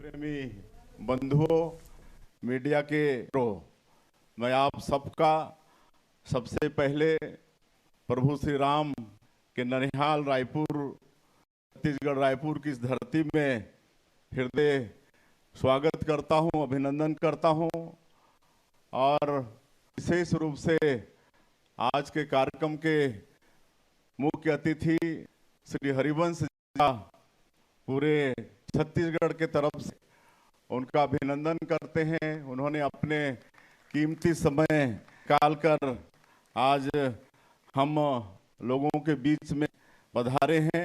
प्रेमी बंधुओं, मीडिया के मैं आप सबका सबसे पहले प्रभु श्री राम के ननिहाल रायपुर, छत्तीसगढ़ रायपुर की इस धरती में हृदय स्वागत करता हूं, अभिनंदन करता हूं। और विशेष रूप से आज के कार्यक्रम के मुख्य अतिथि श्री हरिवंश जी का पूरे छत्तीसगढ़ के तरफ से उनका अभिनंदन करते हैं। उन्होंने अपने कीमती समय निकालकर आज हम लोगों के बीच में पधारे हैं।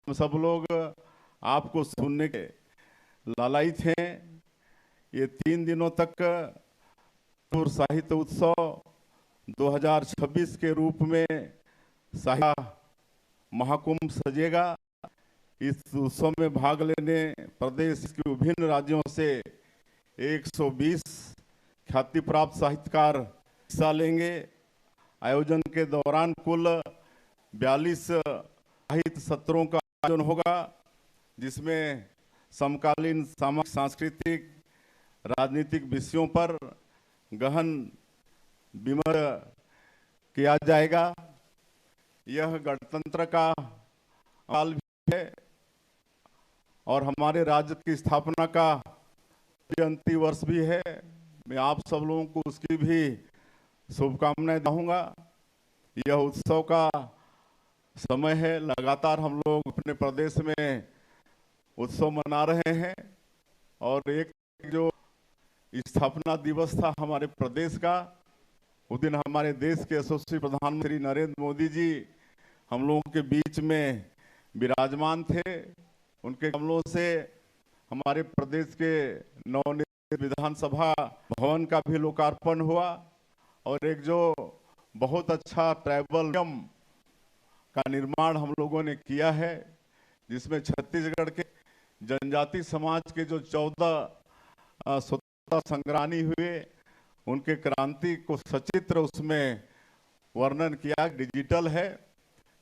हम सब लोग आपको सुनने के लालायित हैं। ये 3 दिनों तक साहित्य उत्सव 2026 के रूप में साहित्य महाकुंभ सजेगा। इस उत्सव में भाग लेने प्रदेश के विभिन्न राज्यों से 120 ख्याति प्राप्त साहित्यकार हिस्सा लेंगे। आयोजन के दौरान कुल 42 साहित्य सत्रों का आयोजन होगा, जिसमें समकालीन सामाजिक, सांस्कृतिक, राजनीतिक विषयों पर गहन विमर्श किया जाएगा। यह गणतंत्र का साल भी है और हमारे राज्य की स्थापना का जयंती वर्ष भी है। मैं आप सब लोगों को उसकी भी शुभकामनाएं दूंगा। यह उत्सव का समय है। लगातार हम लोग अपने प्रदेश में उत्सव मना रहे हैं और एक जो स्थापना दिवस था हमारे प्रदेश का, उस दिन हमारे देश के यशस्वी प्रधानमंत्री नरेंद्र मोदी जी हम लोगों के बीच में विराजमान थे। उनके कमलों से हमारे प्रदेश के नवनिर्मित विधानसभा भवन का भी लोकार्पण हुआ और एक जो बहुत अच्छा ट्राइबल का निर्माण हम लोगों ने किया है, जिसमें छत्तीसगढ़ के जनजाति समाज के जो 14 स्वतंत्रता संग्रामी हुए, उनके क्रांति को सचित्र उसमें वर्णन किया। डिजिटल है।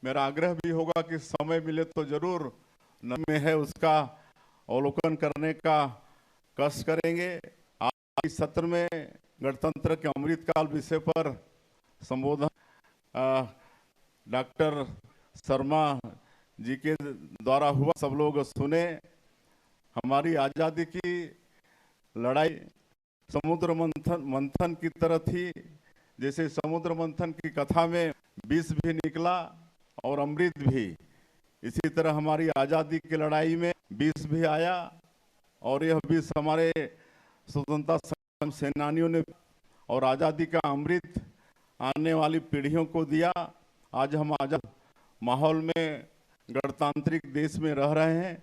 मेरा आग्रह भी होगा कि समय मिले तो जरूर में है उसका अवलोकन करने का कष्ट करेंगे। आज इस सत्र में गणतंत्र के अमृतकाल विषय पर संबोधन डॉक्टर शर्मा जी के द्वारा हुआ, सब लोग सुने। हमारी आज़ादी की लड़ाई समुद्र मंथन की तरह थी। जैसे समुद्र मंथन की कथा में विष भी निकला और अमृत भी, इसी तरह हमारी आज़ादी की लड़ाई में विष भी आया और यह विष हमारे स्वतंत्रता सेनानियों ने और आज़ादी का अमृत आने वाली पीढ़ियों को दिया। आज हम आज़ाद माहौल में गणतांत्रिक देश में रह रहे हैं।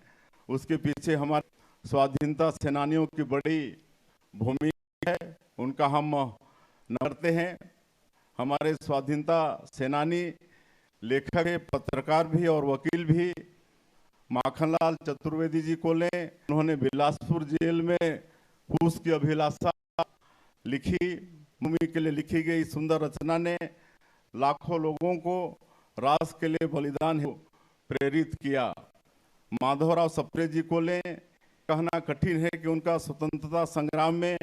उसके पीछे हमारे स्वाधीनता सेनानियों की बड़ी भूमिका है, उनका हम करते हैं। हमारे स्वाधीनता सेनानी, लेखक, पत्रकार भी और वकील भी माखनलाल चतुर्वेदी जी को लें। उन्होंने बिलासपुर जेल में फूस की अभिलाषा लिखी। भूमि के लिए लिखी गई सुंदर रचना ने लाखों लोगों को राष्ट्र के लिए बलिदान प्रेरित किया। माधवराव सप्रे जी को लें, कहना कठिन है कि उनका स्वतंत्रता संग्राम में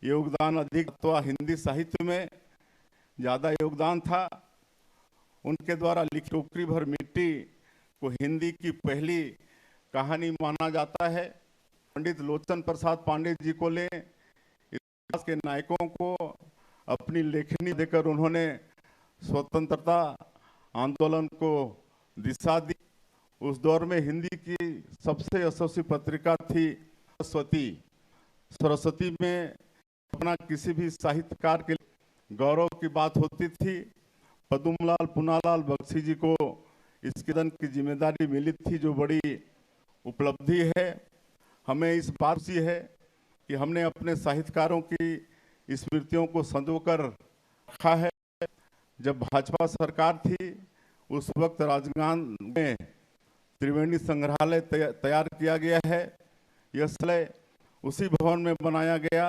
योगदान अधिक अथवा हिंदी साहित्य में ज़्यादा योगदान था। उनके द्वारा लिखी टोकरी भर मिट्टी को हिंदी की पहली कहानी माना जाता है। पंडित लोचन प्रसाद पांडे जी को लें, इतिहास के नायकों को अपनी लेखनी देकर उन्होंने स्वतंत्रता आंदोलन को दिशा दी। उस दौर में हिंदी की सबसे यशस्वी पत्रिका थी सरस्वती। सरस्वती में अपना किसी भी साहित्यकार के गौरव की बात होती थी। पद्मलाल पुनालाल बख्शी जी को इसके दान की जिम्मेदारी मिली थी, जो बड़ी उपलब्धि है। हमें इस बात से है कि हमने अपने साहित्यकारों की स्मृतियों को संजोकर रखा है। जब भाजपा सरकार थी उस वक्त राजगांव में त्रिवेणी संग्रहालय तैयार किया गया है। यह स्थल उसी भवन में बनाया गया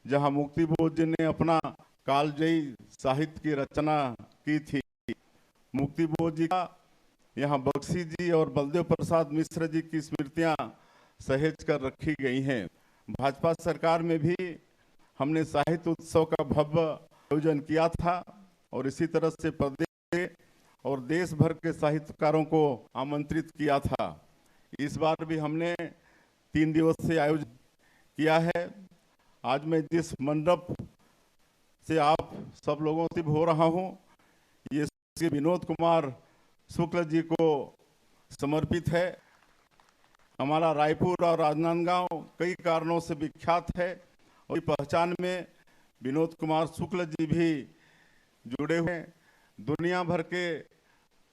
जहां मुक्ति बोध जी ने अपना कालजयी साहित्य की रचना की थी। मुक्ति बोध जी का यहाँ बख्शी जी और बलदेव प्रसाद मिश्र जी की स्मृतियां सहेज कर रखी गई हैं। भाजपा सरकार में भी हमने साहित्य उत्सव का भव्य आयोजन किया था और इसी तरह से प्रदेश और देश भर के साहित्यकारों को आमंत्रित किया था। इस बार भी हमने 3 दिवसीय आयोजन किया है। आज मैं जिस मंडप से आप सब लोगों से हो रहा हूं, ये विनोद कुमार शुक्ल जी को समर्पित है। हमारा रायपुर और राजनांदगांव कई कारणों से विख्यात है और पहचान में विनोद कुमार शुक्ल जी भी जुड़े हुए हैं। दुनिया भर के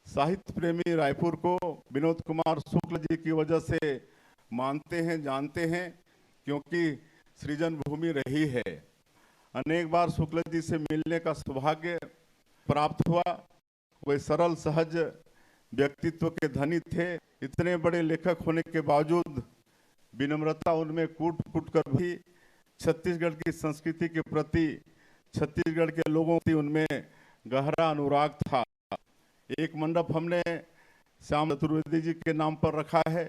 साहित्य प्रेमी रायपुर को विनोद कुमार शुक्ल जी की वजह से मानते हैं, जानते हैं, क्योंकि सृजन भूमि रही है। अनेक बार शुक्ल जी से मिलने का सौभाग्य प्राप्त हुआ। वे सरल सहज व्यक्तित्व के धनी थे। इतने बड़े लेखक होने के बावजूद विनम्रता उनमें कूट कूट कर भी छत्तीसगढ़ की संस्कृति के प्रति छत्तीसगढ़ के लोगों की उनमें गहरा अनुराग था। एक मंडप हमने श्याम चतुर्वेदी जी के नाम पर रखा है।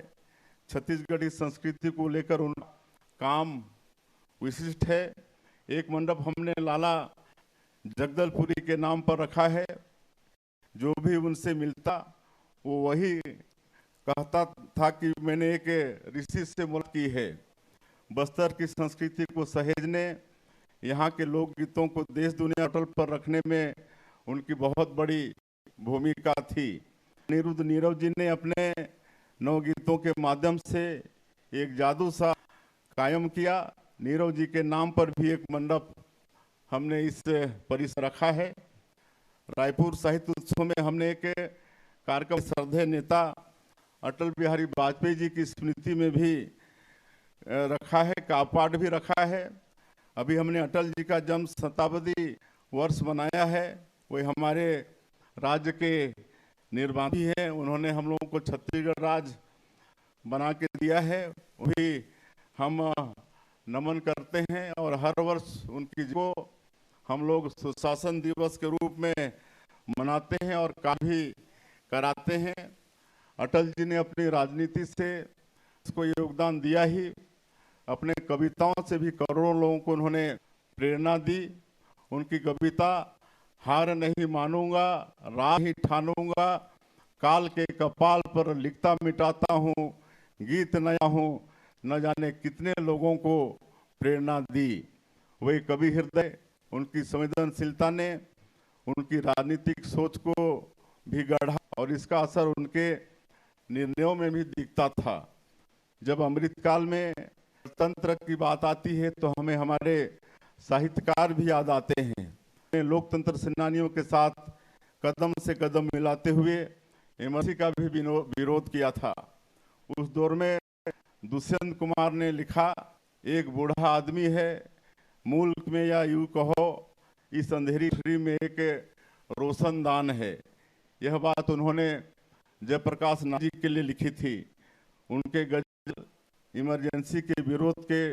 छत्तीसगढ़ी संस्कृति को लेकर उनका काम विशिष्ट है। एक मंडप हमने लाला जगदलपुरी के नाम पर रखा है। जो भी उनसे मिलता वो वही कहता था कि मैंने एक ऋषि से मुलाकात की है। बस्तर की संस्कृति को सहेजने, यहाँ के लोकगीतों को देश दुनिया अटल पर रखने में उनकी बहुत बड़ी भूमिका थी। अनिरुद्ध नीरव जी ने अपने नवगीतों के माध्यम से एक जादू सा कायम किया। नीरव जी के नाम पर भी एक मंडप हमने इस परिसर रखा है। रायपुर साहित्य उत्सव में हमने एक कार्यक्रम श्रद्धेय नेता अटल बिहारी वाजपेयी जी की स्मृति में भी रखा है, कापाठ भी रखा है। अभी हमने अटल जी का जन्म शताब्दी वर्ष मनाया है। वही हमारे राज्य के निर्माण भी हैं। उन्होंने हम लोगों को छत्तीसगढ़ राज्य बना के दिया है, वही हम नमन करते हैं और हर वर्ष उनकी को हम लोग सुशासन दिवस के रूप में मनाते हैं और काफी कराते हैं। अटल जी ने अपनी राजनीति से इसको योगदान दिया ही, अपने कविताओं से भी करोड़ों लोगों को उन्होंने प्रेरणा दी। उनकी कविता हार नहीं मानूंगा, राह ही ठानूंगा, काल के कपाल पर लिखता मिटाता हूँ, गीत नया हूँ, न जाने कितने लोगों को प्रेरणा दी। वही कवि हृदय, उनकी संवेदनशीलता ने उनकी राजनीतिक सोच को भी गढ़ा और इसका असर उनके निर्णयों में भी दिखता था। जब अमृतकाल में तंत्र की बात आती है तो हमें हमारे साहित्यकार भी याद आते हैं। लोकतंत्र सेनानियों के साथ कदम से कदम मिलाते हुए एमआरसी का भी विरोध किया था। उस दौर में दुष्यंत कुमार ने लिखा, एक बूढ़ा आदमी है मुल्क में या यूं कहो इस अंधेरी फ्री में एक रोशनदान है। यह बात उन्होंने जयप्रकाश नारायण जी के लिए लिखी थी। उनके गजल इमरजेंसी के विरोध के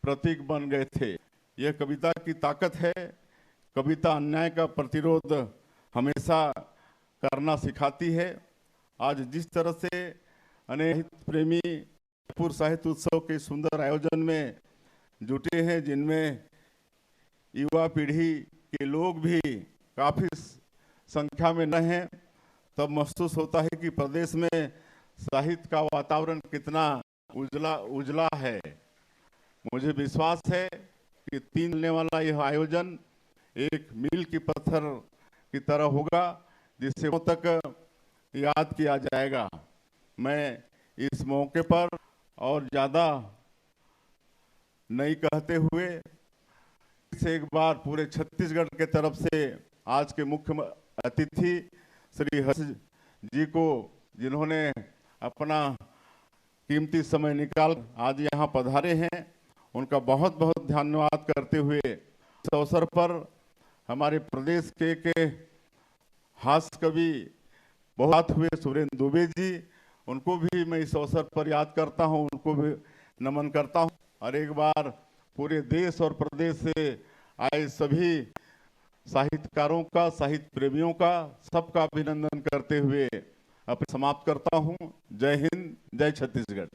प्रतीक बन गए थे। यह कविता की ताकत है। कविता अन्याय का प्रतिरोध हमेशा करना सिखाती है। आज जिस तरह से अनेक प्रेमी रायपुर साहित्य उत्सव के सुंदर आयोजन में जुटे हैं, जिनमें युवा पीढ़ी के लोग भी काफी संख्या में न हैं, तब महसूस होता है कि प्रदेश में साहित्य का वातावरण कितना उजला है। मुझे विश्वास है कि 3 दिन वाला यह आयोजन एक मील की पत्थर की तरह होगा, जिसे वो तक याद किया जाएगा। मैं इस मौके पर और ज़्यादा नहीं कहते हुए से एक बार पूरे छत्तीसगढ़ के तरफ से आज के मुख्य अतिथि श्री हर्ष जी को, जिन्होंने अपना कीमती समय निकाल आज यहाँ पधारे हैं, उनका बहुत बहुत धन्यवाद करते हुए इस अवसर पर हमारे प्रदेश के हास्य कवि बहुत हुए सुरेंद्र दुबे जी, उनको भी मैं इस अवसर पर याद करता हूं, उनको भी नमन करता हूं। और एक बार पूरे देश और प्रदेश से आए सभी साहित्यकारों का, साहित्य प्रेमियों का, सबका अभिनंदन करते हुए अपने समाप्त करता हूं। जय हिंद, जय छत्तीसगढ़।